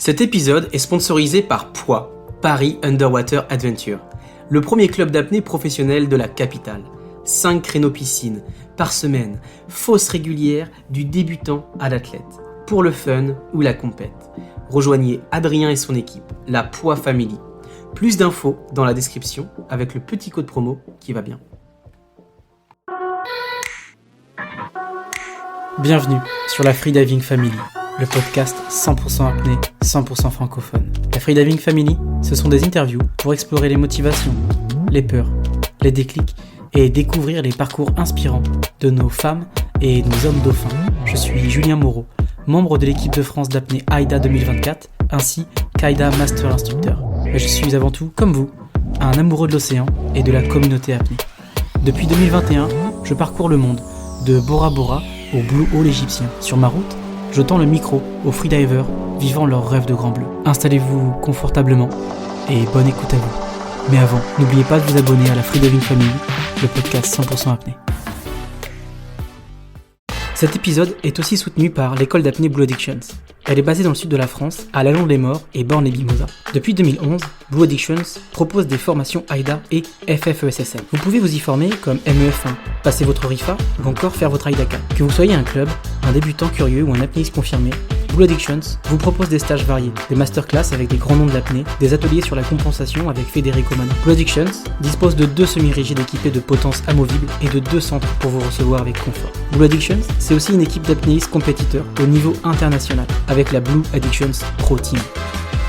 Cet épisode est sponsorisé par POA, Paris Underwater Adventure, le premier club d'apnée professionnel de la capitale. 5 créneaux piscine par semaine, fosses régulières du débutant à l'athlète, pour le fun ou la compète. Rejoignez Adrien et son équipe, la POA Family. Plus d'infos dans la description avec le petit code promo qui va bien. Bienvenue sur la Freediving Family, le podcast 100% apnée, 100% francophone. La Freediving Family, ce sont des interviews pour explorer les motivations, les peurs, les déclics et découvrir les parcours inspirants de nos femmes et nos hommes dauphins. Je suis Julien Moreau, membre de l'équipe de France d'apnée AIDA 2024, ainsi qu'AIDA Master Instructeur. Mais je suis avant tout, comme vous, un amoureux de l'océan et de la communauté apnée. Depuis 2021, je parcours le monde, de Bora Bora au Blue Hole égyptien. Sur ma route, je tends le micro aux freedivers vivant leur rêve de grand bleu. Installez-vous confortablement et bonne écoute à vous. Mais avant, n'oubliez pas de vous abonner à la Freediving Family, le podcast 100% apnée. Cet épisode est aussi soutenu par l'école d'apnée Blue Addictions. Elle est basée dans le sud de la France, à La Londe-les-Morts et Born-les-Mimosas. Depuis 2011, Blue Addictions propose des formations AIDA et FFESSM. Vous pouvez vous y former comme MEF1, passer votre RIFA ou encore faire votre AIDA 4. Que vous soyez un club, un débutant curieux ou un apnéiste confirmé, Blue Addictions vous propose des stages variés, des masterclass avec des grands noms de l'apnée, des ateliers sur la compensation avec Federico Mano. Blue Addictions dispose de 2 semi-rigides équipés de potence amovible et de 2 centres pour vous recevoir avec confort. Blue Addictions, c'est aussi une équipe d'apnéistes compétiteurs au niveau international, avec la Blue Addictions Pro Team.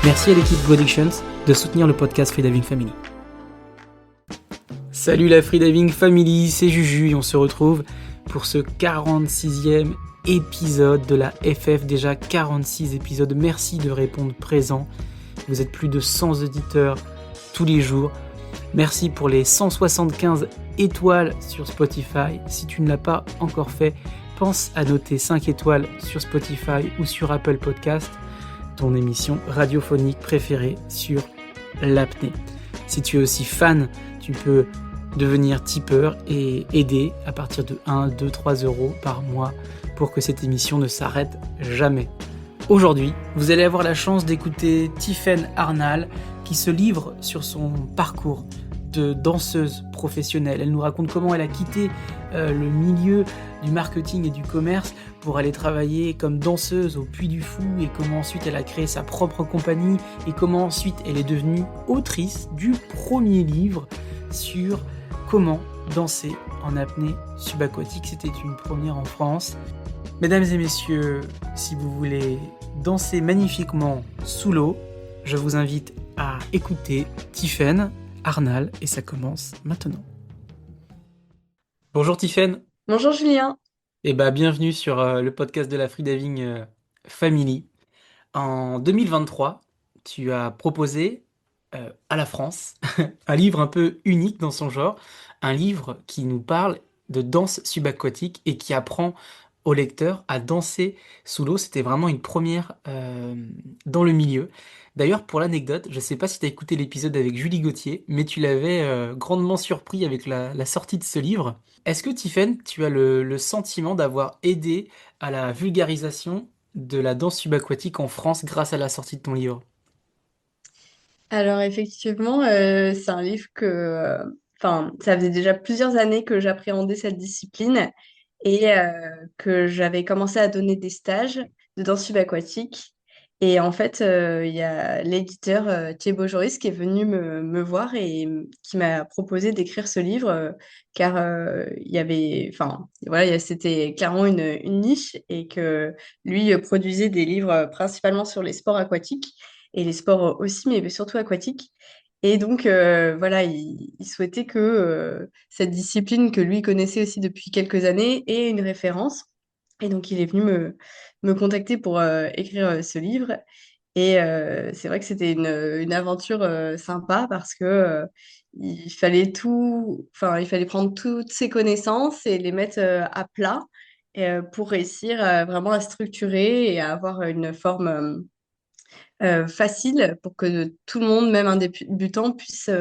Merci à l'équipe Blue Addictions de soutenir le podcast Freediving Family. Salut la Freediving Family, c'est Juju et on se retrouve pour ce 46e épisode de la FF, déjà 46 épisodes. Merci de répondre présent. Vous êtes plus de 100 auditeurs tous les jours. Merci pour les 175 étoiles sur Spotify. Si tu ne l'as pas encore fait, pense à noter 5 étoiles sur Spotify ou sur Apple Podcast, ton émission radiophonique préférée sur l'apnée. Si tu es aussi fan, tu peux devenir tipeur et aider à partir de 1, 2, 3 euros par mois pour que cette émission ne s'arrête jamais. Aujourd'hui, vous allez avoir la chance d'écouter Tiffaine Arnal qui se livre sur son parcours de danseuse professionnelle. Elle nous raconte comment elle a quitté le milieu du marketing et du commerce pour aller travailler comme danseuse au Puy du Fou et comment ensuite elle a créé sa propre compagnie et comment ensuite elle est devenue autrice du premier livre sur comment danser en apnée subaquatique. C'était une première en France. Mesdames et messieurs, si vous voulez danser magnifiquement sous l'eau, je vous invite à écouter Tiffaine Arnal et ça commence maintenant. Bonjour Tiffaine. Bonjour Julien. Bienvenue sur le podcast de la Freediving Family. En 2023, tu as proposé à la France un livre un peu unique dans son genre, un livre qui nous parle de danse subaquatique et qui apprend au lecteur à danser sous l'eau. C'était vraiment une première dans le milieu. D'ailleurs, pour l'anecdote, je ne sais pas si tu as écouté l'épisode avec Julie Gauthier, mais tu l'avais grandement surpris avec la sortie de ce livre. Est-ce que Tiffaine, tu as le sentiment d'avoir aidé à la vulgarisation de la danse subaquatique en France grâce à la sortie de ton livre? Alors effectivement, c'est un livre enfin, ça faisait déjà plusieurs années que j'appréhendais cette discipline et que j'avais commencé à donner des stages de danse subaquatique. Et en fait, il y a l'éditeur Thibaut Joris qui est venu me voir et qui m'a proposé d'écrire ce livre car il y avait, enfin, voilà, c'était clairement une niche et que lui produisait des livres principalement sur les sports aquatiques et les sports aussi, mais surtout aquatiques. Et donc, voilà, il souhaitait que cette discipline que lui connaissait aussi depuis quelques années ait une référence. Et donc, il est venu me contacter pour écrire ce livre. Et c'est vrai que c'était une aventure sympa parce que il fallait prendre toutes ses connaissances et les mettre à plat pour réussir vraiment à structurer et à avoir une forme facile pour que tout le monde, même un débutant, puisse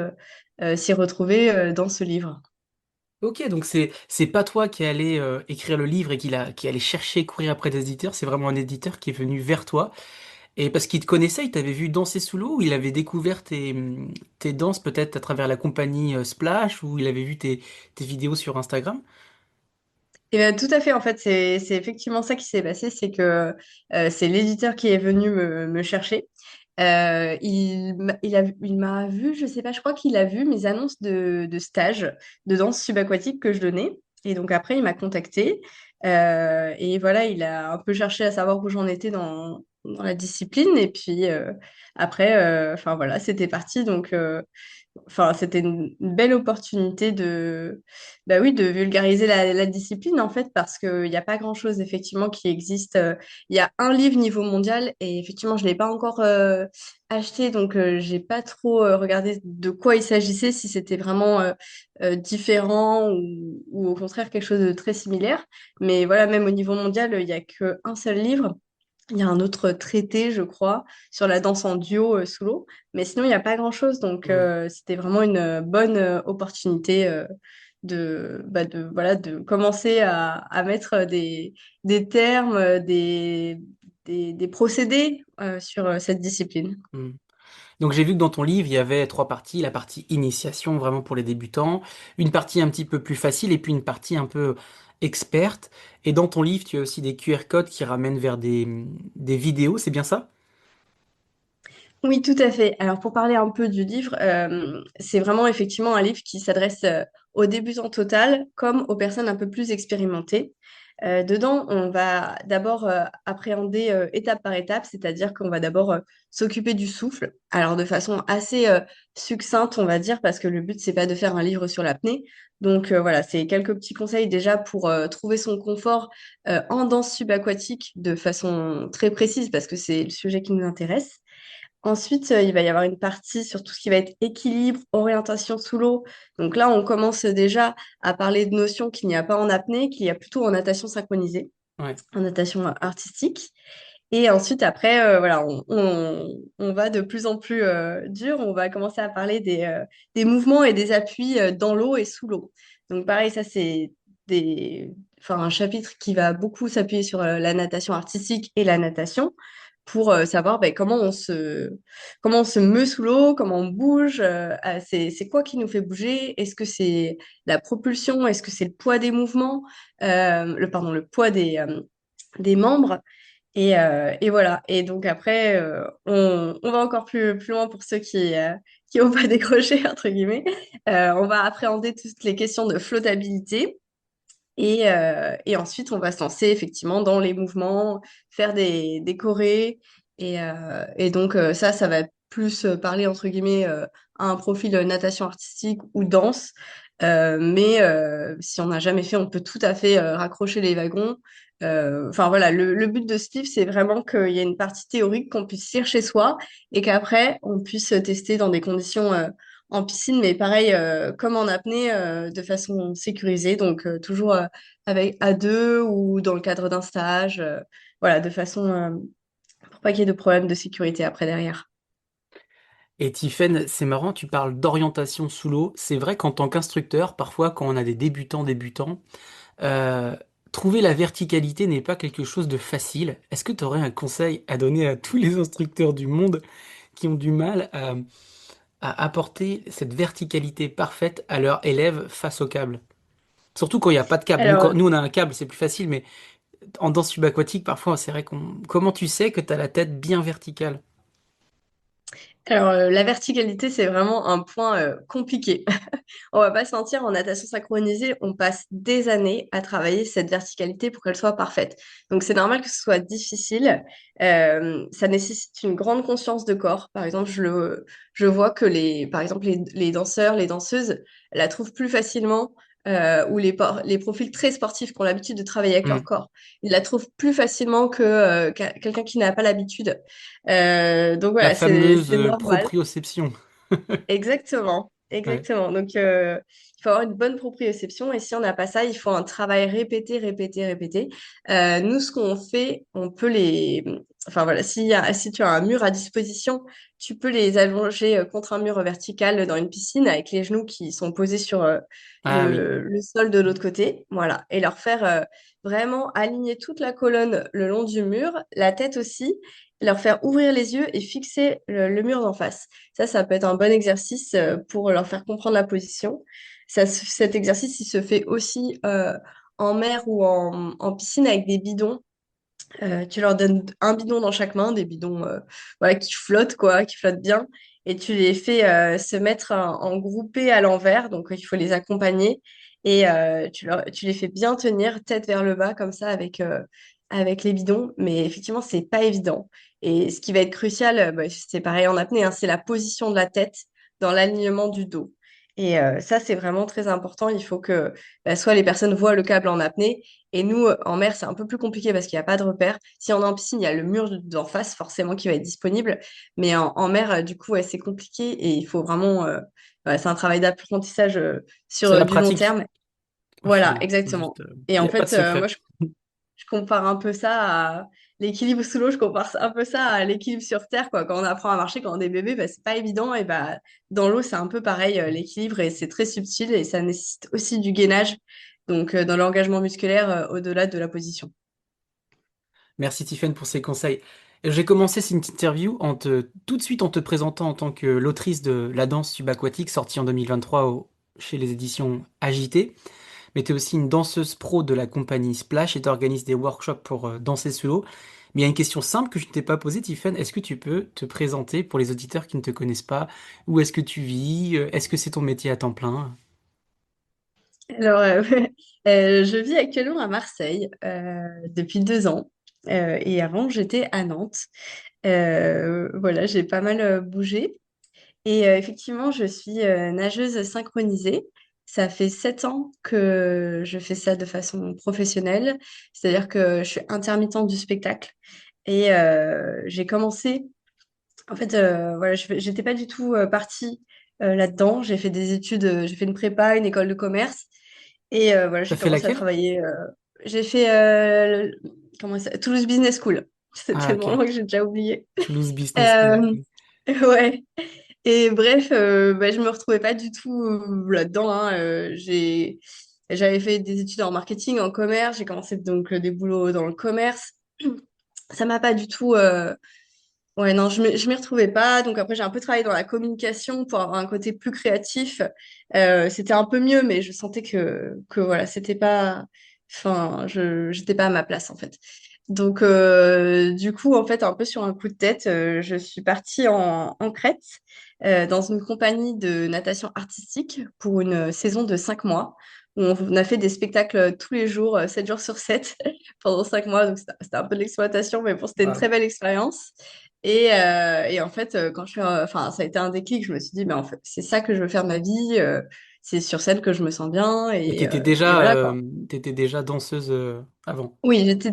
s'y retrouver dans ce livre. Ok, donc c'est pas toi qui allais écrire le livre et qui allait chercher, courir après des éditeurs, c'est vraiment un éditeur qui est venu vers toi. Et parce qu'il te connaissait, il t'avait vu danser sous l'eau, ou il avait découvert tes danses peut-être à travers la compagnie Splash, ou il avait vu tes vidéos sur Instagram? Et ben, tout à fait, en fait, c'est effectivement ça qui s'est passé, c'est que c'est l'éditeur qui est venu me chercher. Il m'a vu, je sais pas, je crois qu'il a vu mes annonces de stage de danse subaquatique que je donnais. Et donc après, il m'a contacté. Et voilà, il a un peu cherché à savoir où j'en étais dans la discipline. Et puis après, enfin voilà, c'était parti. Donc, enfin, c'était une belle opportunité bah oui, de vulgariser la discipline en fait, parce qu'il n'y a pas grand-chose effectivement qui existe. Il y a un livre niveau mondial et effectivement, je ne l'ai pas encore acheté, donc j'ai pas trop regardé de quoi il s'agissait, si c'était vraiment différent ou au contraire quelque chose de très similaire. Mais voilà, même au niveau mondial, il n'y a qu'un seul livre. Il y a un autre traité, je crois, sur la danse en duo sous l'eau. Mais sinon, il n'y a pas grand-chose. Donc, Hmm. c'était vraiment une bonne opportunité voilà, de commencer à mettre des termes, des procédés sur cette discipline. Hmm. Donc j'ai vu que dans ton livre, il y avait trois parties. La partie initiation, vraiment pour les débutants, une partie un petit peu plus facile et puis une partie un peu experte. Et dans ton livre, tu as aussi des QR codes qui ramènent vers des vidéos, c'est bien ça? Oui, tout à fait. Alors, pour parler un peu du livre, c'est vraiment effectivement un livre qui s'adresse aux débutants total comme aux personnes un peu plus expérimentées. Dedans, on va d'abord appréhender étape par étape, c'est-à-dire qu'on va d'abord s'occuper du souffle. Alors, de façon assez succincte, on va dire, parce que le but, c'est pas de faire un livre sur l'apnée. Donc, voilà, c'est quelques petits conseils déjà pour trouver son confort en danse subaquatique de façon très précise, parce que c'est le sujet qui nous intéresse. Ensuite, il va y avoir une partie sur tout ce qui va être équilibre, orientation sous l'eau. Donc là, on commence déjà à parler de notions qu'il n'y a pas en apnée, qu'il y a plutôt en natation synchronisée, Ouais. en natation artistique. Et ensuite, après, voilà, on va de plus en plus dur. On va commencer à parler des mouvements et des appuis dans l'eau et sous l'eau. Donc pareil, ça, c'est un chapitre qui va beaucoup s'appuyer sur la natation artistique et la natation pour savoir ben, comment on se meut sous l'eau, comment on bouge, c'est quoi qui nous fait bouger? Est-ce que c'est la propulsion? Est-ce que c'est le poids des mouvements? Le poids des membres? Et voilà. Et donc après, on va encore plus loin pour ceux qui n'ont pas décroché, entre guillemets. On va appréhender toutes les questions de flottabilité. Et ensuite, on va se lancer effectivement dans les mouvements, faire des chorés. Et donc, ça va plus parler, entre guillemets, à un profil natation artistique ou danse. Mais si on n'a jamais fait, on peut tout à fait raccrocher les wagons. Enfin voilà, le but de ce livre, c'est vraiment qu'il y ait une partie théorique qu'on puisse lire chez soi et qu'après, on puisse tester dans des conditions en piscine, mais pareil, comme en apnée, de façon sécurisée, donc toujours avec à deux ou dans le cadre d'un stage, voilà, de façon pour pas qu'il y ait de problème de sécurité après derrière. Et Tiffaine, c'est marrant, tu parles d'orientation sous l'eau. C'est vrai qu'en tant qu'instructeur, parfois quand on a des débutants, euh, trouver la verticalité n'est pas quelque chose de facile. Est-ce que tu aurais un conseil à donner à tous les instructeurs du monde qui ont du mal à apporter cette verticalité parfaite à leurs élèves face au câble? Surtout quand il n'y a pas de câble. Nous, Alors, nous, on a un câble, c'est plus facile, mais en danse subaquatique, parfois, c'est vrai qu'on... Comment tu sais que tu as la tête bien verticale? la verticalité, c'est vraiment un point compliqué. On va pas se mentir, en natation synchronisée, on passe des années à travailler cette verticalité pour qu'elle soit parfaite. Donc c'est normal que ce soit difficile. Ça nécessite une grande conscience de corps. Par exemple, je vois que par exemple, les danseurs, les danseuses la trouvent plus facilement. Ou les profils très sportifs qui ont l'habitude de travailler avec leur Hmm. corps, ils la trouvent plus facilement que quelqu'un qui n'a pas l'habitude. Donc La voilà, fameuse c'est normal. proprioception. Exactement, Ouais. exactement. Donc, il faut avoir une bonne proprioception et si on n'a pas ça, il faut un travail répété, répété, répété. Nous, ce qu'on fait, on peut enfin voilà, si tu as un mur à disposition, tu peux les allonger contre un mur vertical dans une piscine avec les genoux qui sont posés sur Ah oui. le sol de l'autre côté, voilà, et leur faire vraiment aligner toute la colonne le long du mur, la tête aussi. leur faire ouvrir les yeux et fixer le mur d'en face. Ça peut être un bon exercice pour leur faire comprendre la position. Cet exercice, il se fait aussi en mer ou en piscine avec des bidons. Tu leur donnes un bidon dans chaque main, des bidons voilà, qui flottent, quoi, qui flottent bien, et tu les fais se mettre en groupé à l'envers, donc il faut les accompagner, et tu les fais bien tenir tête vers le bas, comme ça, avec les bidons, mais effectivement, c'est pas évident. Et ce qui va être crucial, bah, c'est pareil en apnée, hein, c'est la position de la tête dans l'alignement du dos. Et ça, c'est vraiment très important. Il faut que bah, soit les personnes voient le câble en apnée, et nous, en mer, c'est un peu plus compliqué parce qu'il n'y a pas de repère. Si on est en piscine, il y a le mur d'en face, forcément, qui va être disponible. Mais en mer, du coup, ouais, c'est compliqué et il faut vraiment. Ouais, c'est un travail d'apprentissage sur C'est la du long pratique. terme. Au Voilà, final, faut exactement. juste. Et Il en n'y a pas de fait, moi, secret. je compare un peu ça à l'équilibre sous l'eau, je compare un peu ça à l'équilibre sur Terre, quoi. Quand on apprend à marcher quand on est bébé, bah, c'est pas évident. Et bah, dans l'eau, c'est un peu pareil, l'équilibre, et c'est très subtil et ça nécessite aussi du gainage. Donc, dans l'engagement musculaire, au-delà de la position. Merci Tiffen pour ces conseils. J'ai commencé cette interview tout de suite en te présentant en tant que l'autrice de La danse subaquatique sortie en 2023 chez les éditions Agité. Mais tu es aussi une danseuse pro de la compagnie Splash et tu organises des workshops pour danser sous l'eau. Mais il y a une question simple que je ne t'ai pas posée, Tiffen. Est-ce que tu peux te présenter pour les auditeurs qui ne te connaissent pas? Où est-ce que tu vis? Est-ce que c'est ton métier à temps plein? Alors, je vis actuellement à Marseille depuis 2 ans. Et avant, j'étais à Nantes. Voilà, j'ai pas mal bougé. Et effectivement, je suis nageuse synchronisée. Ça fait 7 ans que je fais ça de façon professionnelle. C'est-à-dire que je suis intermittente du spectacle. Et j'ai commencé, en fait, voilà, j'étais pas du tout partie là-dedans. J'ai fait des études, j'ai fait une prépa, une école de commerce. Et voilà, T'as j'ai fait commencé à laquelle? travailler. J'ai fait Toulouse Business School. C'est Ah, tellement ok. loin que j'ai déjà oublié. Toulouse Business School. Euh, ouais. Et bref, bah, je me retrouvais pas du tout là-dedans, hein. J'avais fait des études en marketing, en commerce. J'ai commencé donc des boulots dans le commerce. Ça m'a pas du tout. Ouais, non, je m'y retrouvais pas. Donc après, j'ai un peu travaillé dans la communication pour avoir un côté plus créatif. C'était un peu mieux, mais je sentais que voilà, c'était pas. Enfin, j'étais pas à ma place en fait. Donc du coup, en fait, un peu sur un coup de tête, je suis partie en Crète dans une compagnie de natation artistique pour une saison de 5 mois où on a fait des spectacles tous les jours, 7 jours sur 7 pendant 5 mois. Donc c'était un peu de l'exploitation, mais bon, c'était une très Wow. belle expérience. Et en fait, quand enfin, ça a été un déclic. Je me suis dit, mais en fait, c'est ça que je veux faire de ma vie. C'est sur scène que je me sens bien. Et Et voilà, quoi. t'étais déjà danseuse avant. Oui, j'étais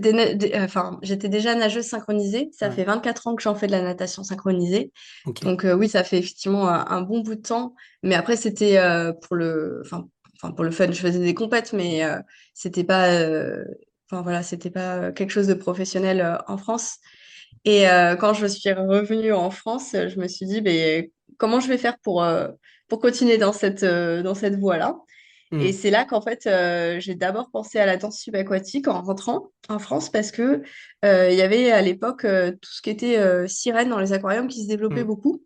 déjà nageuse synchronisée. Ça Ouais. fait 24 ans que j'en fais de la natation synchronisée. Ok. Donc oui, ça fait effectivement un bon bout de temps. Mais après, c'était pour le fun. Je faisais des compètes, mais c'était pas, enfin voilà, c'était pas quelque chose de professionnel en France. Et quand je suis revenue en France, je me suis dit, ben, comment je vais faire pour continuer dans cette voie-là? Et Hmm. c'est là qu'en fait, j'ai d'abord pensé à la danse subaquatique en rentrant en France parce que il y avait à l'époque tout ce qui était sirène dans les aquariums qui se développait Hmm. beaucoup.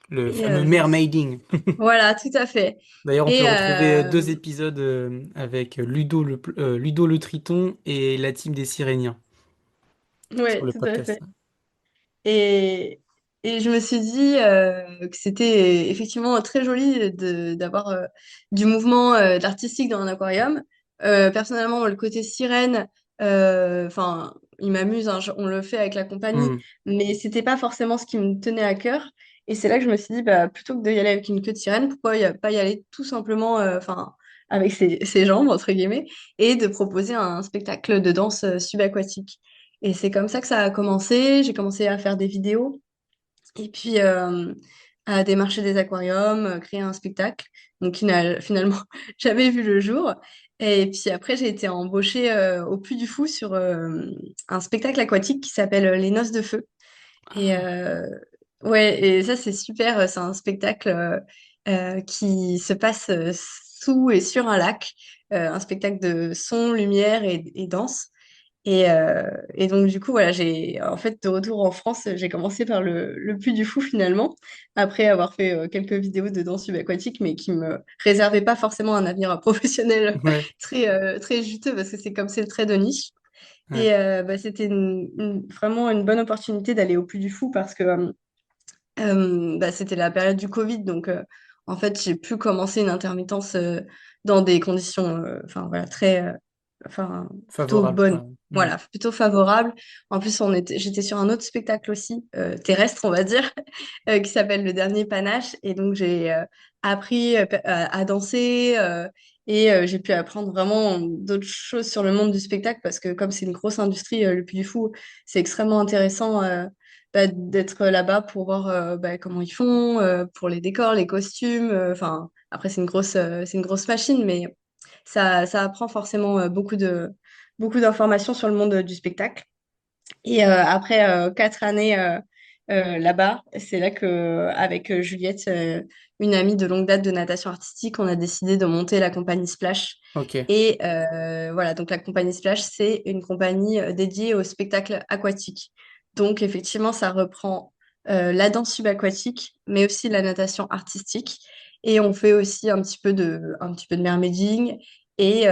Le Et fameux mermaiding. voilà, tout à fait. D'ailleurs, on peut Et retrouver 2 épisodes avec Ludo le Triton et la team des Siréniens sur ouais, le tout à podcast. fait. Et, et je me suis dit que c'était effectivement très joli d'avoir du mouvement, d'artistique dans un aquarium. Personnellement, le côté sirène, enfin, il m'amuse, hein, on le fait avec la compagnie, Hmm. mais c'était pas forcément ce qui me tenait à cœur. Et c'est là que je me suis dit, bah, plutôt que d'y aller avec une queue de sirène, pourquoi pas y aller tout simplement, enfin, avec ses jambes, entre guillemets, et de proposer un spectacle de danse subaquatique. Et c'est comme ça que ça a commencé. J'ai commencé à faire des vidéos et puis à démarcher des aquariums, créer un spectacle, donc qui n'a finalement jamais vu le jour. Et puis après, j'ai été embauchée au Puy du Fou sur un spectacle aquatique qui s'appelle Les Noces de Feu. Et Ah, ouais, et ça, c'est super. C'est un spectacle qui se passe sous et sur un lac, un spectacle de son, lumière et danse. Et donc, du coup, voilà, en fait, de retour en France, j'ai commencé par le Puy du Fou finalement, après avoir fait quelques vidéos de danse subaquatique, mais qui me réservaient pas forcément un avenir professionnel Ouais, très juteux, parce que c'est le trait de niche. ouais. Et bah, c'était vraiment une bonne opportunité d'aller au Puy du Fou parce que bah, c'était la période du Covid, donc en fait, j'ai pu commencer une intermittence dans des conditions, enfin voilà, plutôt Favorable, quoi. bonnes, Hmm. voilà, plutôt favorables. En plus, j'étais sur un autre spectacle aussi, terrestre, on va dire, qui s'appelle Le Dernier Panache, et donc j'ai appris à danser. Et j'ai pu apprendre vraiment d'autres choses sur le monde du spectacle parce que comme c'est une grosse industrie, le Puy du Fou, c'est extrêmement intéressant bah, d'être là-bas pour voir bah, comment ils font, pour les décors, les costumes. Enfin, après, c'est une grosse machine, mais ça apprend forcément beaucoup d'informations sur le monde du spectacle. Et après 4 années là-bas, c'est là que, avec Juliette, une amie de longue date de natation artistique, on a décidé de monter la compagnie Splash. Ok. Et voilà, donc la compagnie Splash, c'est une compagnie dédiée au spectacle aquatique. Donc effectivement, ça reprend la danse subaquatique, mais aussi la natation artistique. Et on fait aussi un petit peu de mermaiding. Et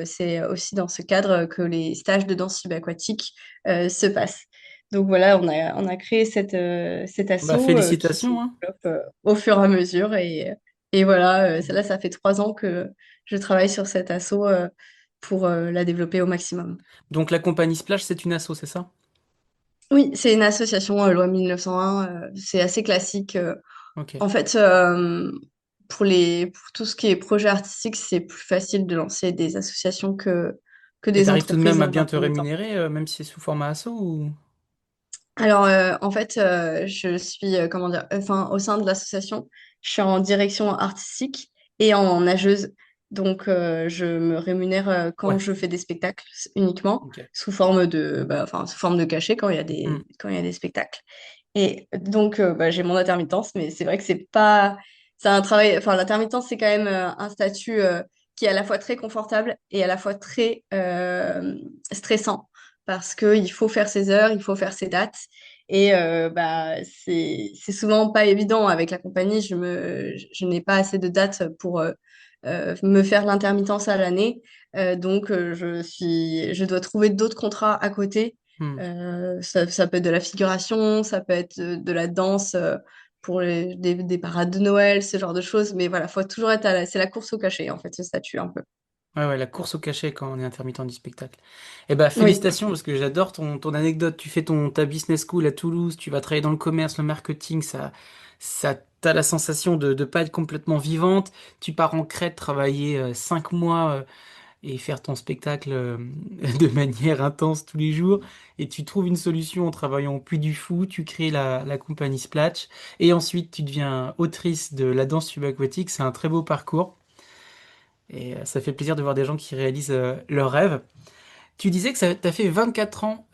c'est aussi dans ce cadre que les stages de danse subaquatique se passe. Donc voilà, on a créé cet asso Bah, qui se félicitations, hein. développe au fur et à mesure. Et voilà, ça fait 3 ans que je travaille sur cet asso pour la développer au maximum. Donc la compagnie Splash, c'est une asso, c'est ça? Oui, c'est une association loi 1901. C'est assez classique. Ok. En fait, pour tout ce qui est projet artistique, c'est plus facile de lancer des associations que Et des t'arrives tout de entreprises même à dans un bien te premier temps. rémunérer, même si c'est sous format asso ou... Alors, en fait, je suis, comment dire, enfin, au sein de l'association, je suis en direction artistique et en nageuse. Donc, je me rémunère quand Ouais. je fais des spectacles uniquement, Ok. sous forme de cachet quand Hmm. quand il y a des spectacles. Et donc, bah, j'ai mon intermittence, mais c'est vrai que c'est pas, c'est un travail, enfin, l'intermittence, c'est quand même un statut qui est à la fois très confortable et à la fois très stressant parce qu'il faut faire ses heures, il faut faire ses dates. Et bah, c'est souvent pas évident avec la compagnie. Je n'ai pas assez de dates pour me faire l'intermittence à l'année. Donc, je dois trouver d'autres contrats à côté. Hmm. Ça peut être de la figuration, ça peut être de la danse pour des parades de Noël, ce genre de choses. Mais voilà, faut toujours être c'est la course au cachet, en fait, ce statut un peu. Ouais, ouais, la course au cachet quand on est intermittent du spectacle. Eh ben, Oui. félicitations parce que j'adore ton anecdote. Tu fais ta business school à Toulouse, tu vas travailler dans le commerce, le marketing, t'as la sensation de pas être complètement vivante. Tu pars en Crète travailler 5 mois et faire ton spectacle de manière intense tous les jours. Et tu trouves une solution en travaillant au Puy du Fou, tu crées la compagnie Splash et ensuite tu deviens autrice de la danse subaquatique. C'est un très beau parcours. Et ça fait plaisir de voir des gens qui réalisent leurs rêves. Tu disais que t'as fait 24 ans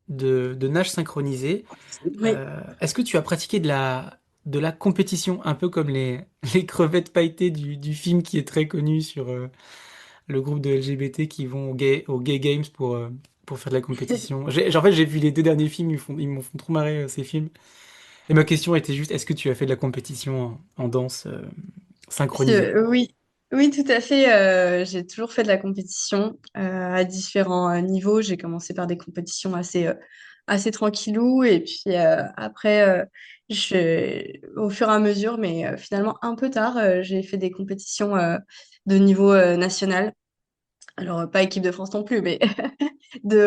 de nage synchronisé. Oui. Est-ce que tu as pratiqué de la compétition, un peu comme les crevettes pailletées du film qui est très connu sur le groupe de LGBT qui vont au gay Games pour faire de la compétition? En fait, j'ai vu les 2 derniers films, ils m'ont fait trop marrer ces films. Et ma question était juste, est-ce que tu as fait de la compétition en danse synchronisée? Oui, oui, tout à fait. J'ai toujours fait de la compétition à différents niveaux. J'ai commencé par des compétitions assez tranquillou et puis après, au fur et à mesure, mais finalement un peu tard, j'ai fait des compétitions de niveau national. Alors, pas équipe de France non plus, mais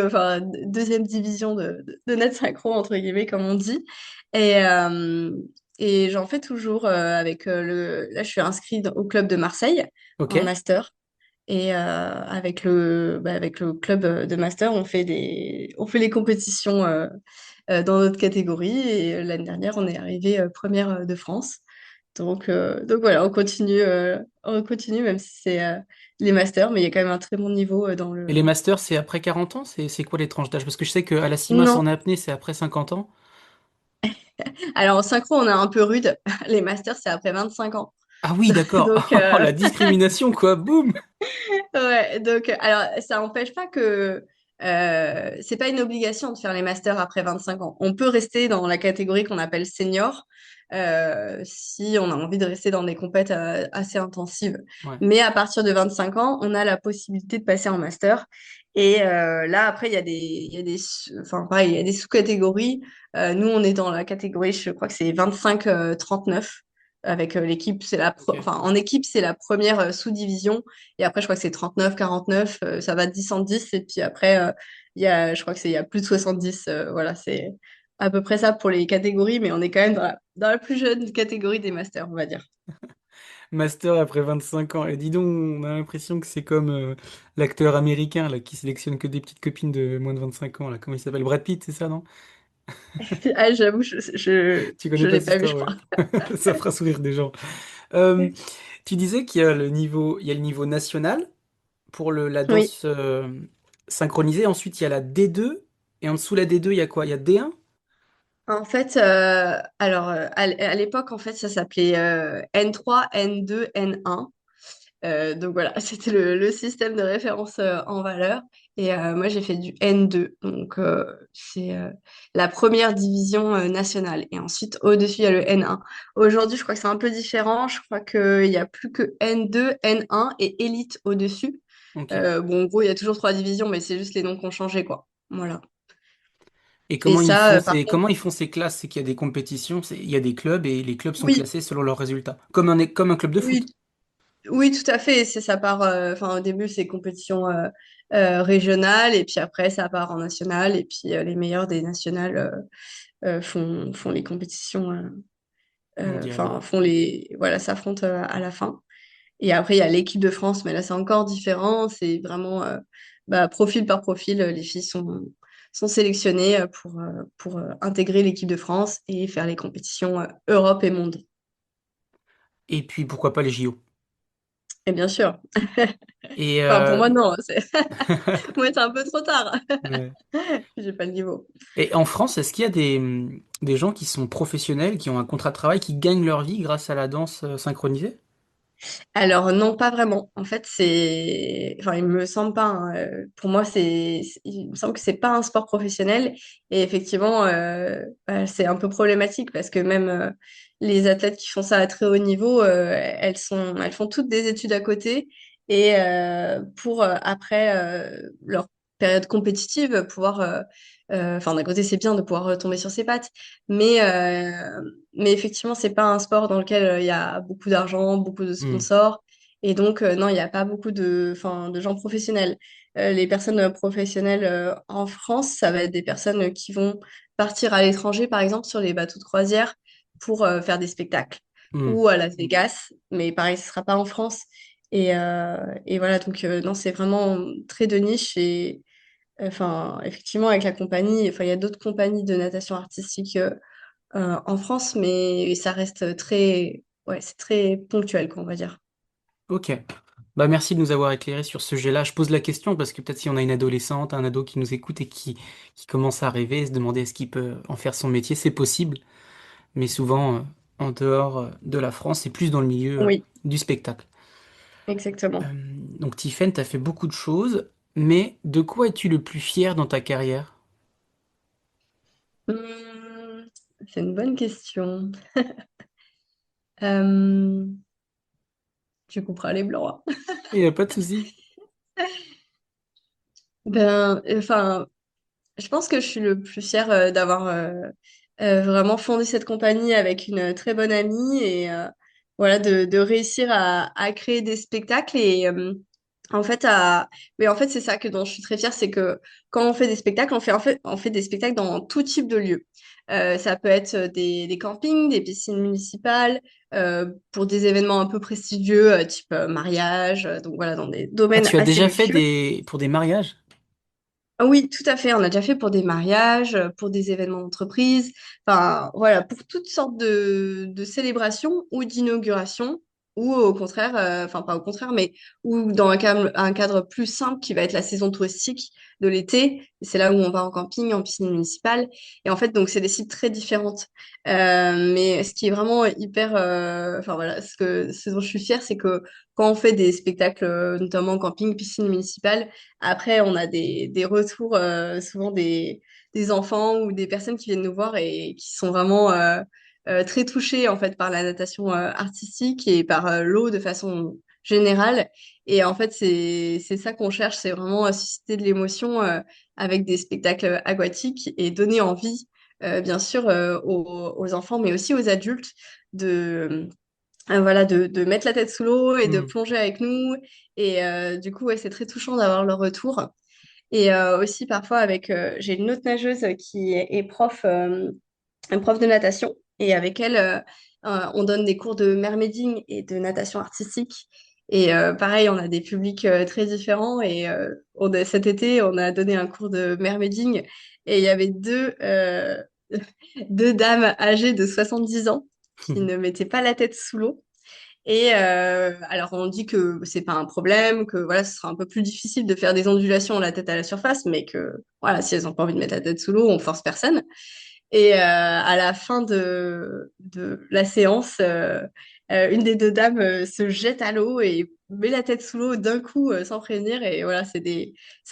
enfin, deuxième division de net synchro, entre guillemets, comme on dit. Et, euh, et j'en fais toujours avec Là, je suis inscrite au club de Marseille Ok. en master. Et avec le club de master, on fait les compétitions dans notre catégorie. Et l'année dernière, on est arrivé première de France. Donc voilà, on continue même si c'est les masters, mais il y a quand même un très bon niveau dans Et les le. masters, c'est après 40 ans? C'est quoi les tranches d'âge? Parce que je sais qu'à la CIMAS Non. en apnée, c'est après 50 ans. Alors en synchro, on est un peu rude. Les masters, c'est après 25 ans. Ah oui, d'accord. Donc, Oh, la discrimination, quoi. Boum! ouais, donc, alors, ça n'empêche pas que C'est pas une obligation de faire les masters après 25 ans. On peut rester dans la catégorie qu'on appelle senior si on a envie de rester dans des compètes assez intensives. Ouais. Mais à partir de 25 ans, on a la possibilité de passer en master. Et là, après, enfin, pareil, il y a des sous-catégories. Nous, on est dans la catégorie, je crois que c'est 25-39. Avec l'équipe, Ok. enfin, en équipe, c'est la première sous-division. Et après, je crois que c'est 39, 49, ça va de 10 en 10. Et puis après, je crois que il y a plus de 70. Voilà, c'est à peu près ça pour les catégories, mais on est quand même dans la plus jeune catégorie des masters, on va dire. Master après 25 ans. Et dis donc, on a l'impression que c'est comme l'acteur américain là, qui sélectionne que des petites copines de moins de 25 ans. Là. Comment il s'appelle? Brad Pitt, c'est ça, non? Ah, j'avoue, Tu connais je pas l'ai cette pas vu, je histoire, ouais. crois. Ça fera sourire des gens. Euh, Tu disais qu'il y a il y a le niveau national pour la Oui. danse synchronisée. Ensuite, il y a la D2. Et en dessous la D2, il y a quoi? Il y a D1? En fait, alors à l'époque, en fait, ça s'appelait N3, N2, N1. Donc voilà, c'était le système de référence en valeur. Et moi, j'ai fait du N2. Donc, c'est la première division nationale. Et ensuite, au-dessus, il y a le N1. Aujourd'hui, je crois que c'est un peu différent. Je crois qu'il n'y a plus que N2, N1 et élite au-dessus. Ok. Bon, en gros, il y a toujours trois divisions, mais c'est juste les noms qui ont changé, quoi. Voilà. Et Et ça, par contre, comment ils font ces classes? C'est qu'il y a des compétitions, il y a des clubs et les clubs sont oui, classés selon leurs résultats. Comme un club de foot. oui, oui, tout à fait. C'est ça part. Enfin, au début, c'est compétition régionale, et puis après, ça part en national, et puis les meilleurs des nationales font les compétitions. Mondial. Enfin, voilà, s'affrontent à la fin. Et après, il y a l'équipe de France, mais là, c'est encore différent. C'est vraiment profil par profil. Les filles sont sélectionnées pour intégrer l'équipe de France et faire les compétitions Europe et monde. Et puis pourquoi pas les JO. Et bien sûr. Et, Enfin, pour moi, non. Moi, c'est un peu trop tard. ouais. J'ai pas le niveau. Et en France, est-ce qu'il y a des gens qui sont professionnels, qui ont un contrat de travail, qui gagnent leur vie grâce à la danse synchronisée? Alors non, pas vraiment. En fait, enfin, il me semble pas, hein. Pour moi, il me semble que c'est pas un sport professionnel. Et effectivement, c'est un peu problématique parce que même les athlètes qui font ça à très haut niveau, elles font toutes des études à côté et pour après leur période compétitive pouvoir, enfin d'un côté c'est bien de pouvoir retomber sur ses pattes, mais mais effectivement, c'est pas un sport dans lequel il y a beaucoup d'argent, beaucoup de Hmm. sponsors. Et donc, non, il n'y a pas beaucoup enfin, de gens professionnels. Les personnes professionnelles en France, ça va être des personnes qui vont partir à l'étranger, par exemple, sur les bateaux de croisière pour faire des spectacles. Hmm. Ou à Las Vegas, mais pareil, ce sera pas en France. Et voilà, donc non, c'est vraiment très de niche. Et enfin, effectivement, avec la compagnie, enfin, il y a d'autres compagnies de natation artistique en France, mais ça reste ouais, c'est très ponctuel, quoi, on va dire. Ok. Bah merci de nous avoir éclairé sur ce sujet-là. Je pose la question parce que peut-être si on a une adolescente, un ado qui nous écoute et qui commence à rêver, se demander est-ce qu'il peut en faire son métier, c'est possible. Mais souvent, en dehors de la France, c'est plus dans le milieu Oui, du spectacle. exactement. Donc Tiffen, tu as fait beaucoup de choses, mais de quoi es-tu le plus fier dans ta carrière? Hum, c'est une bonne question. Euh, tu couperas les blancs, hein. Il n'y a pas de souci. Ben, enfin, je pense que je suis le plus fière d'avoir vraiment fondé cette compagnie avec une très bonne amie et voilà de réussir à créer des spectacles et en fait mais en fait c'est ça que dont je suis très fière, c'est que quand on fait des spectacles on fait des spectacles dans tout type de lieux. Ça peut être des campings, des piscines municipales, pour des événements un peu prestigieux type mariage, donc voilà dans des Ah, domaines tu as assez déjà fait luxueux. pour des mariages? Ah oui, tout à fait. On a déjà fait pour des mariages, pour des événements d'entreprise, enfin voilà, pour toutes sortes de célébrations ou d'inaugurations. ou au contraire, enfin pas au contraire, mais ou dans un cadre plus simple qui va être la saison touristique de l'été. C'est là où on va en camping, en piscine municipale. Et en fait, donc c'est des cibles très différentes. Mais ce qui est vraiment hyper, enfin voilà, ce dont je suis fière, c'est que quand on fait des spectacles, notamment en camping, piscine municipale, après on a des retours, souvent des enfants ou des personnes qui viennent nous voir et qui sont vraiment très touchés en fait par la natation artistique et par l'eau de façon générale. Et en fait, c'est ça qu'on cherche, c'est vraiment susciter de l'émotion avec des spectacles aquatiques et donner envie, bien sûr, aux enfants, mais aussi aux adultes de voilà de mettre la tête sous l'eau et de Hmm. plonger avec nous. Et du coup, ouais, c'est très touchant d'avoir leur retour. Et aussi parfois avec, j'ai une autre nageuse qui est prof. Un prof de natation. Et avec elle, on donne des cours de mermaiding et de natation artistique. Et pareil, on a des publics très différents. Et cet été, on a donné un cours de mermaiding. Et il y avait deux dames âgées de 70 ans qui ne mettaient pas la tête sous l'eau. Et alors on dit que c'est pas un problème, que voilà, ce sera un peu plus difficile de faire des ondulations la tête à la surface, mais que voilà, si elles ont pas envie de mettre la tête sous l'eau, on force personne. Et à la fin de la séance, une des deux dames se jette à l'eau et met la tête sous l'eau d'un coup sans prévenir. Et voilà, c'est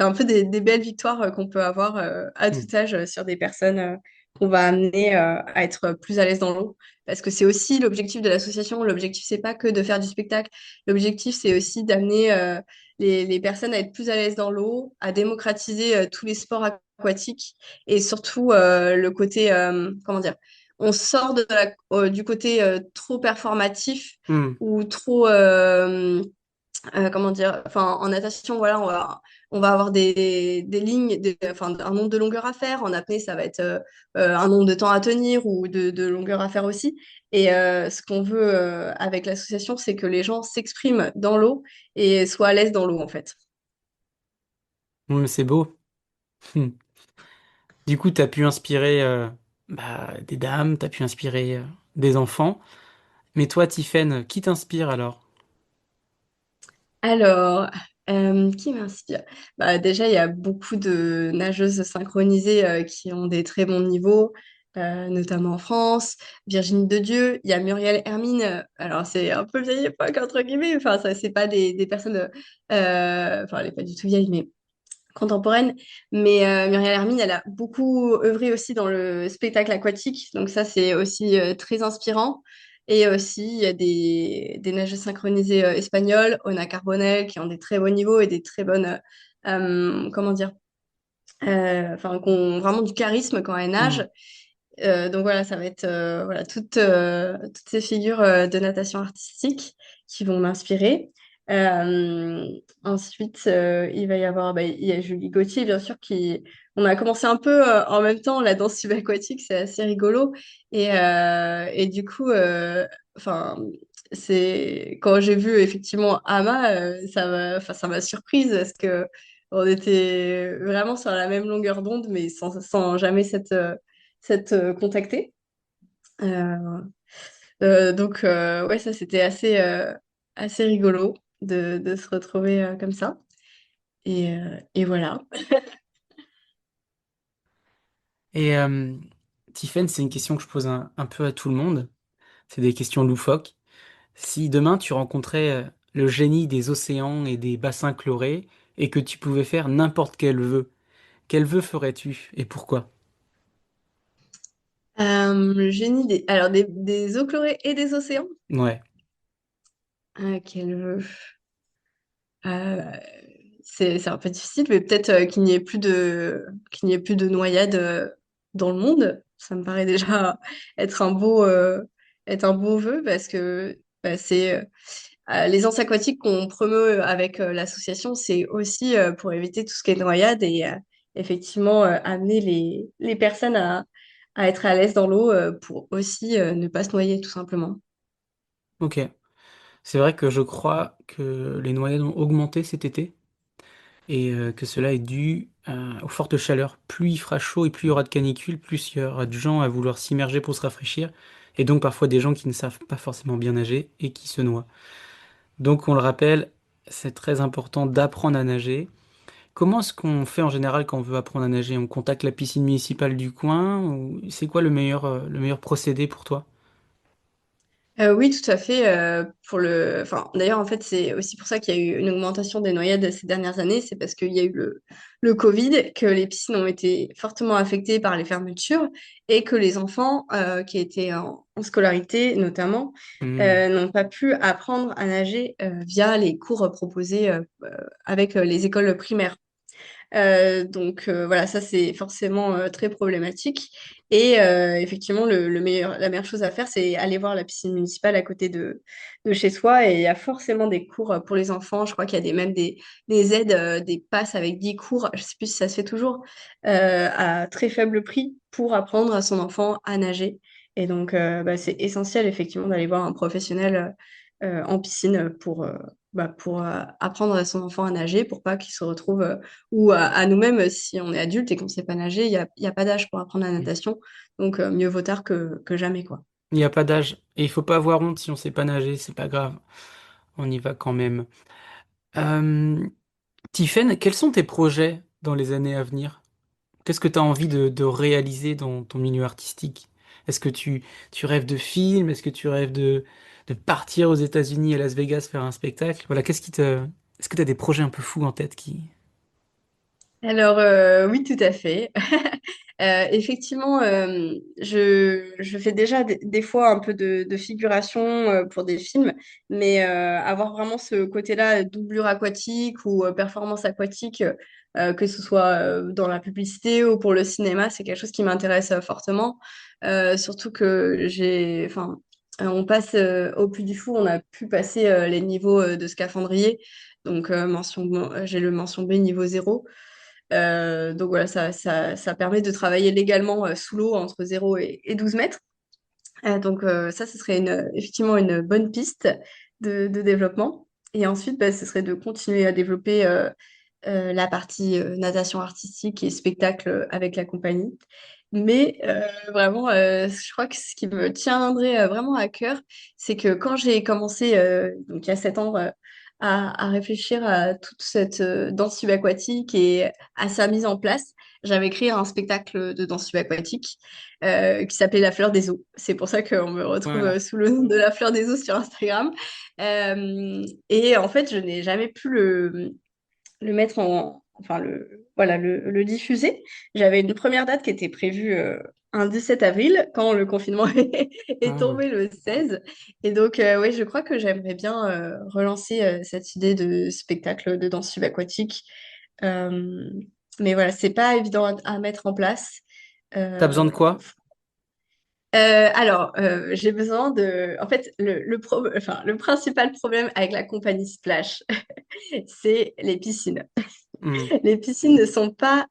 un peu des belles victoires qu'on peut avoir à tout Hmm. âge sur des personnes qu'on va amener à être plus à l'aise dans l'eau. Parce que c'est aussi l'objectif de l'association. L'objectif, c'est pas que de faire du spectacle. L'objectif, c'est aussi d'amener les personnes à être plus à l'aise dans l'eau, à démocratiser tous les sports aquatiques et surtout le côté, comment dire, on sort du côté trop performatif Hmm. ou trop, comment dire, enfin en natation, voilà, on va avoir des lignes, enfin un nombre de longueurs à faire. En apnée, ça va être un nombre de temps à tenir ou de longueurs à faire aussi. Et ce qu'on veut avec l'association, c'est que les gens s'expriment dans l'eau et soient à l'aise dans l'eau, en fait. Hmm, c'est beau. Hmm. Du coup, tu as pu inspirer des dames, tu as pu inspirer des enfants. Mais toi, Tiffaine, qui t'inspire alors? Alors, qui m'inspire? Bah, déjà, il y a beaucoup de nageuses synchronisées qui ont des très bons niveaux, notamment en France. Virginie de Dieu, il y a Muriel Hermine. Alors, c'est un peu vieille époque, entre guillemets. Enfin, ça, c'est pas des personnes. Enfin, elle n'est pas du tout vieille, mais contemporaine. Mais Muriel Hermine, elle a beaucoup œuvré aussi dans le spectacle aquatique. Donc ça, c'est aussi très inspirant. Et aussi, il y a des nageuses synchronisées espagnoles, Ona Carbonell, qui ont des très beaux niveaux et des très bonnes, comment dire, enfin, qui ont vraiment du charisme quand elles Hmm. nagent. Donc voilà, ça va être voilà, toutes ces figures de natation artistique qui vont m'inspirer. Euh, Ensuite, il va y avoir, bah, il y a Julie Gauthier, bien sûr, qui... On a commencé un peu en même temps la danse subaquatique, c'est assez rigolo. Et du coup, enfin, c'est quand j'ai vu effectivement Ama, enfin, ça m'a surprise parce que on était vraiment sur la même longueur d'onde, mais sans jamais s'être contacté. Euh, donc, ouais, ça, c'était assez rigolo de se retrouver comme ça. Et voilà. Et Tiffaine, c'est une question que je pose un peu à tout le monde. C'est des questions loufoques. Si demain tu rencontrais le génie des océans et des bassins chlorés et que tu pouvais faire n'importe quel vœu ferais-tu et pourquoi? Le génie alors des eaux chlorées et des océans. Ouais. Ah, euh, c'est un peu difficile, mais peut-être qu'il n'y ait plus de noyades dans le monde. Ça me paraît déjà être un être un beau vœu parce que bah, c'est les anses aquatiques qu'on promeut avec l'association, c'est aussi pour éviter tout ce qui est noyade et effectivement amener les personnes à être à l'aise dans l'eau pour aussi ne pas se noyer tout simplement. Ok. C'est vrai que je crois que les noyades ont augmenté cet été. et que cela est dû aux fortes chaleurs. Plus il fera chaud et plus il y aura de canicules, plus il y aura de gens à vouloir s'immerger pour se rafraîchir, et donc parfois des gens qui ne savent pas forcément bien nager et qui se noient. Donc on le rappelle, c'est très important d'apprendre à nager. Comment est-ce qu'on fait en général quand on veut apprendre à nager? On contacte la piscine municipale du coin ou c'est quoi le meilleur procédé pour toi? Oui, tout à fait. Enfin, d'ailleurs, en fait, c'est aussi pour ça qu'il y a eu une augmentation des noyades ces dernières années. C'est parce qu'il y a eu le Covid, que les piscines ont été fortement affectées par les fermetures et que les enfants qui étaient en scolarité, notamment, Hmm. n'ont pas pu apprendre à nager via les cours proposés avec les écoles primaires. Voilà, ça c'est forcément très problématique. Et effectivement, la meilleure chose à faire, c'est aller voir la piscine municipale à côté de chez soi. Et il y a forcément des cours pour les enfants. Je crois qu'il y a même des aides, des passes avec 10 cours. Je sais plus si ça se fait toujours, à très faible prix pour apprendre à son enfant à nager. Et donc, c'est essentiel effectivement d'aller voir un professionnel en piscine pour apprendre à son enfant à nager, pour pas qu'il se retrouve ou à nous-mêmes, si on est adulte et qu'on ne sait pas nager, il y a pas d'âge pour apprendre la natation. Donc, mieux vaut tard que jamais, quoi. Il n'y a pas d'âge. Et il faut pas avoir honte si on sait pas nager, c'est pas grave. On y va quand même. Euh, Tiffaine, quels sont tes projets dans les années à venir? Qu'est-ce que tu as envie de réaliser dans ton milieu artistique? Est-ce que tu rêves de films? Est-ce que tu rêves de partir aux États-Unis, à Las Vegas, faire un spectacle? Voilà, Est-ce que tu as des projets un peu fous en tête qui... Alors, oui, tout à fait. Effectivement, je fais déjà des fois un peu de figuration pour des films, mais avoir vraiment ce côté-là, doublure aquatique ou performance aquatique, que ce soit dans la publicité ou pour le cinéma, c'est quelque chose qui m'intéresse fortement. Surtout que enfin, on passe au Puy du Fou, on a pu passer les niveaux de scaphandrier, donc j'ai le mention B niveau 0. Donc voilà, ça permet de travailler légalement sous l'eau entre 0 et 12 mètres. Ça, ce serait effectivement une bonne piste de développement. Et ensuite, ce serait de continuer à développer la partie natation artistique et spectacle avec la compagnie. Mais vraiment, je crois que ce qui me tiendrait vraiment à cœur, c'est que quand j'ai commencé, donc il y a 7 ans, à réfléchir à toute cette danse subaquatique et à sa mise en place, j'avais créé un spectacle de danse subaquatique qui s'appelait La Fleur des Eaux. C'est pour ça qu'on me retrouve Voilà. sous le nom de La Fleur des Eaux sur Instagram. Et en fait, je n'ai jamais pu le mettre enfin voilà, le diffuser. J'avais une première date qui était prévue un 17 avril quand le confinement est Ah ouais. tombé le 16. Et donc, oui, je crois que j'aimerais bien relancer cette idée de spectacle de danse subaquatique. Euh, mais voilà, c'est pas évident à mettre en place. T'as besoin Euh, de quoi? j'ai besoin de... En fait, le principal problème avec la compagnie Splash, c'est les piscines. Hmm. Les piscines ne sont pas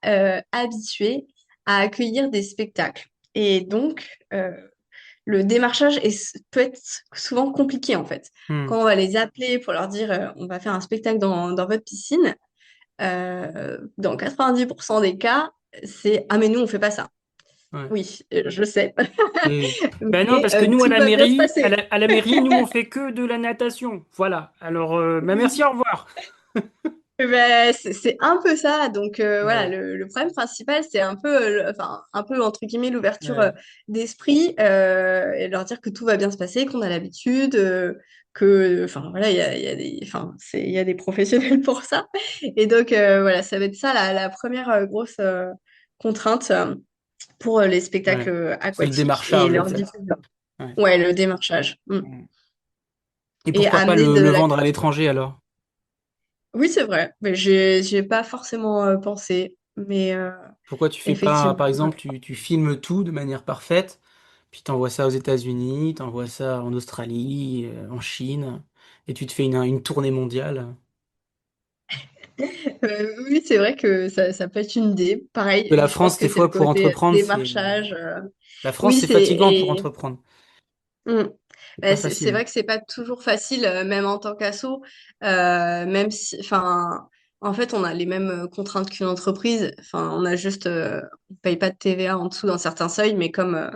habituées à accueillir des spectacles. Et donc, le démarchage peut être souvent compliqué, en fait. Hmm. Quand on va les appeler pour leur dire on va faire un spectacle dans votre piscine, dans 90% des cas, c'est ah, mais nous, on fait pas ça. Ouais. Oui, je sais. Et... Ben non, Mais parce que nous, tout va bien se passer. à la mairie, nous, on fait que de la natation. Voilà. Alors, ben merci, Oui. au revoir. Ben, c'est un peu ça. Donc voilà, Ouais. le problème principal, c'est un peu, enfin, un peu entre guillemets l'ouverture Ouais. d'esprit et leur dire que tout va bien se passer, qu'on a l'habitude, enfin voilà, il y a des professionnels pour ça. Et donc voilà, ça va être ça la première grosse contrainte pour les spectacles Ouais. C'est le aquatiques et démarchage, en leur fait. diffusion. Ouais. Ouais, le démarchage. Mm. Et Et pourquoi pas amener de le la vendre à culture. l'étranger alors? Oui, c'est vrai, mais j'ai pas forcément pensé, mais Pourquoi tu fais pas, effectivement. par exemple, tu filmes tout de manière parfaite, puis t'envoies ça aux États-Unis, t'envoies ça en Australie, en Chine, et tu te fais une tournée mondiale. Oui, c'est vrai que ça peut être une idée. Que Pareil, la je pense France, que des c'est le fois, pour côté entreprendre, démarchage. la France, Oui, c'est fatigant pour entreprendre. Mm. C'est pas C'est facile. vrai que c'est pas toujours facile, même en tant qu'asso, même si, enfin. En fait, on a les mêmes contraintes qu'une entreprise. Enfin, on a juste, on paye pas de TVA en dessous d'un certain seuil, mais comme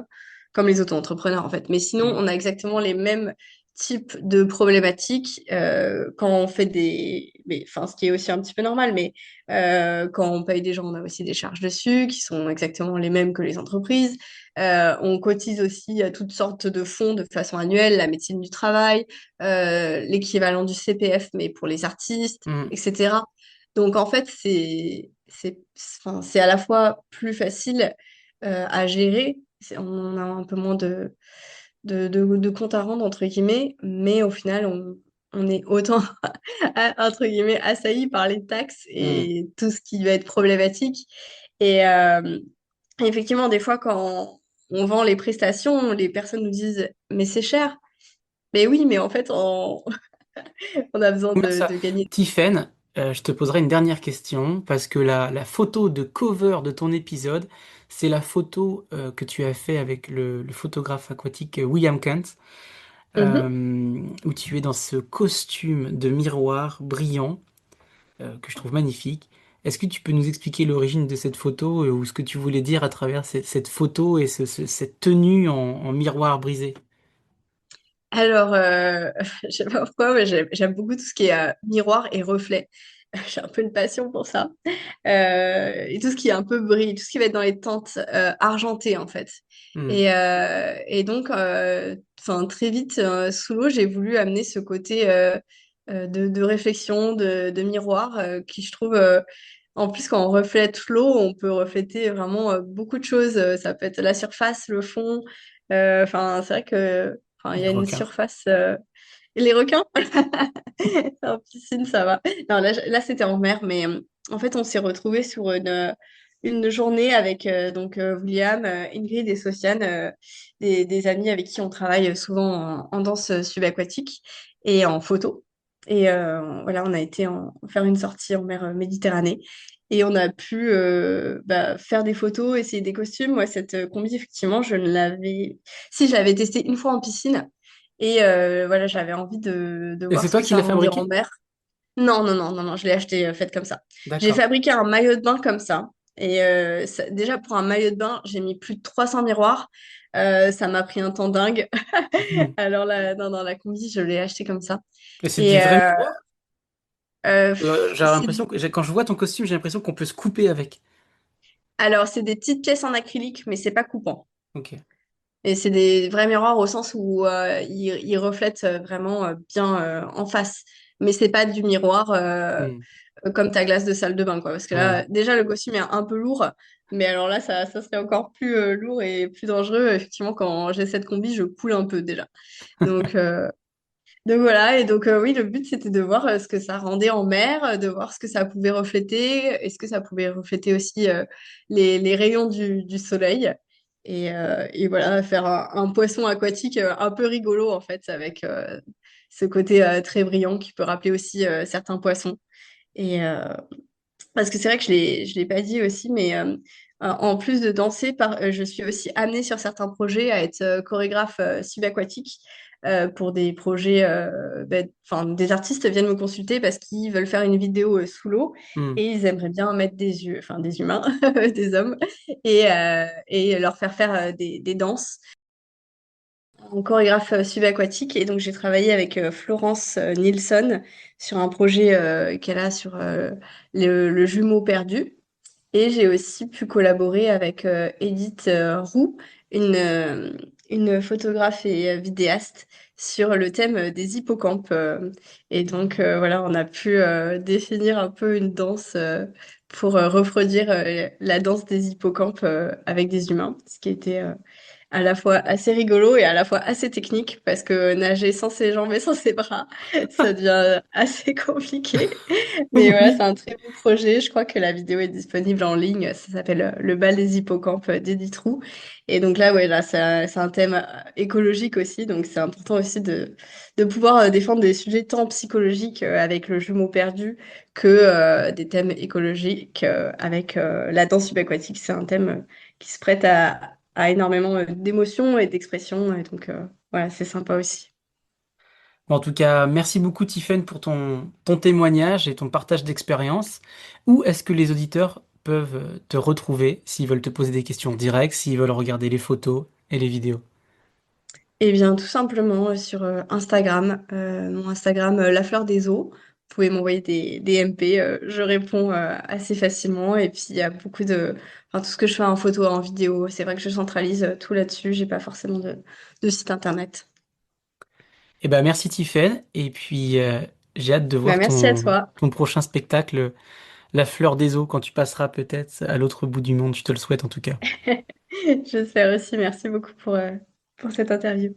les auto-entrepreneurs, en fait. Mais sinon, Mm. on a exactement les mêmes types de problématiques quand on fait mais, enfin, ce qui est aussi un petit peu normal, mais quand on paye des gens, on a aussi des charges dessus qui sont exactement les mêmes que les entreprises. On cotise aussi à toutes sortes de fonds de façon annuelle, la médecine du travail, l'équivalent du CPF, mais pour les artistes, Mm. etc. Donc en fait, enfin, c'est à la fois plus facile à gérer, on a un peu moins de comptes à rendre, entre guillemets, mais au final, on est autant, entre guillemets, assailli par les taxes Mm. et tout ce qui va être problématique. Et effectivement, des fois, quand on vend les prestations, les personnes nous disent, mais c'est cher. Mais oui, mais en fait, on a besoin Moi, ça, de gagner. Tiffen, je te poserai une dernière question parce que la photo de cover de ton épisode, c'est la photo que tu as fait avec le photographe aquatique William Kent, Mhm. où tu es dans ce costume de miroir brillant que je trouve magnifique. Est-ce que tu peux nous expliquer l'origine de cette photo ou ce que tu voulais dire à travers cette photo et cette tenue en miroir brisé? Alors, je sais pas pourquoi, mais j'aime beaucoup tout ce qui est miroir et reflet. J'ai un peu une passion pour ça. Et tout ce qui est un peu brille, tout ce qui va être dans les teintes argentées, en fait. Hmm, Et donc, enfin, très vite, sous l'eau, j'ai voulu amener ce côté de réflexion, de miroir, qui je trouve... en plus, quand on reflète l'eau, on peut refléter vraiment beaucoup de choses. Ça peut être la surface, le fond. Enfin, c'est vrai que, enfin, il y les a une requins. surface. Et les requins? En piscine, ça va. Non, là c'était en mer, mais en fait, on s'est retrouvés sur une journée avec William, Ingrid et Sociane, des amis avec qui on travaille souvent en danse subaquatique et en photo. Et voilà, on a été faire une sortie en mer Méditerranée. Et on a pu faire des photos, essayer des costumes. Moi, cette combi, effectivement, je ne l'avais... Si, je l'avais testée une fois en piscine. Et voilà, j'avais envie de Et voir c'est ce toi que qui ça l'as rendait en fabriqué? mer. Non, non, non, non, non, je l'ai acheté faite comme ça. J'ai D'accord. fabriqué un maillot de bain comme ça. Et déjà, pour un maillot de bain, j'ai mis plus de 300 miroirs. Ça m'a pris un temps dingue. Hmm. Alors là, non, dans la combi, je l'ai acheté comme ça. Et c'est des Et vrais miroirs? J'ai c'est l'impression que quand je vois ton costume, j'ai l'impression qu'on peut se couper avec. alors, c'est des petites pièces en acrylique, mais c'est pas coupant. Ok. Et c'est des vrais miroirs au sens où ils reflètent vraiment bien en face. Mais c'est pas du miroir Hmm. comme ta glace de salle de bain, quoi. Parce que Ouais. là, déjà, le costume est un peu lourd. Mais alors là, ça serait encore plus lourd et plus dangereux. Effectivement, quand j'ai cette combi, je coule un peu déjà. Donc, donc voilà. Et donc, oui, le but, c'était de voir ce que ça rendait en mer, de voir ce que ça pouvait refléter. Est-ce que ça pouvait refléter aussi les rayons du soleil? Et voilà, faire un poisson aquatique un peu rigolo, en fait, avec ce côté très brillant qui peut rappeler aussi certains poissons. Et, parce que c'est vrai que je l'ai pas dit aussi, mais en plus de danser, je suis aussi amenée sur certains projets à être chorégraphe subaquatique pour des projets. Enfin, des artistes viennent me consulter parce qu'ils veulent faire une vidéo sous l'eau Hmm. et ils aimeraient bien mettre des yeux, enfin des humains, des hommes, et leur faire faire des danses en chorégraphe subaquatique. Et donc j'ai travaillé avec Florence Nilsson sur un projet qu'elle a sur le jumeau perdu. Et j'ai aussi pu collaborer avec Edith Roux, une, euh, une photographe et vidéaste, sur le thème des hippocampes. Et donc, voilà, on a pu définir un peu une danse pour reproduire la danse des hippocampes avec des humains, ce qui était à la fois assez rigolo et à la fois assez technique, parce que nager sans ses jambes et sans ses bras, ça devient assez compliqué. Mais voilà, c'est Oui. un très beau projet. Je crois que la vidéo est disponible en ligne. Ça s'appelle Le bal des hippocampes d'Edith Roux. Et donc là, ouais, là, c'est un thème écologique aussi. Donc c'est important aussi de pouvoir défendre des sujets tant psychologiques avec le jumeau perdu que des thèmes écologiques avec la danse subaquatique. C'est un thème qui se prête à énormément d'émotions et d'expressions. Et donc voilà, c'est sympa aussi. Bon, en tout cas, merci beaucoup, Tiffaine, pour ton témoignage et ton partage d'expérience. Où est-ce que les auditeurs peuvent te retrouver s'ils veulent te poser des questions directes, s'ils veulent regarder les photos et les vidéos? Eh bien, tout simplement sur Instagram, mon Instagram, La Fleur des Os. Vous pouvez m'envoyer des MP, je réponds assez facilement. Et puis, il y a beaucoup de... Enfin, tout ce que je fais en photo, en vidéo, c'est vrai que je centralise tout là-dessus. J'ai pas forcément de site internet. Eh ben, merci, Tiffaine. Et puis, j'ai hâte de Bah, voir merci à toi. ton prochain spectacle, La Fleur des Eaux, quand tu passeras peut-être à l'autre bout du monde. Je te le souhaite en tout cas. J'espère aussi. Merci beaucoup pour cette interview.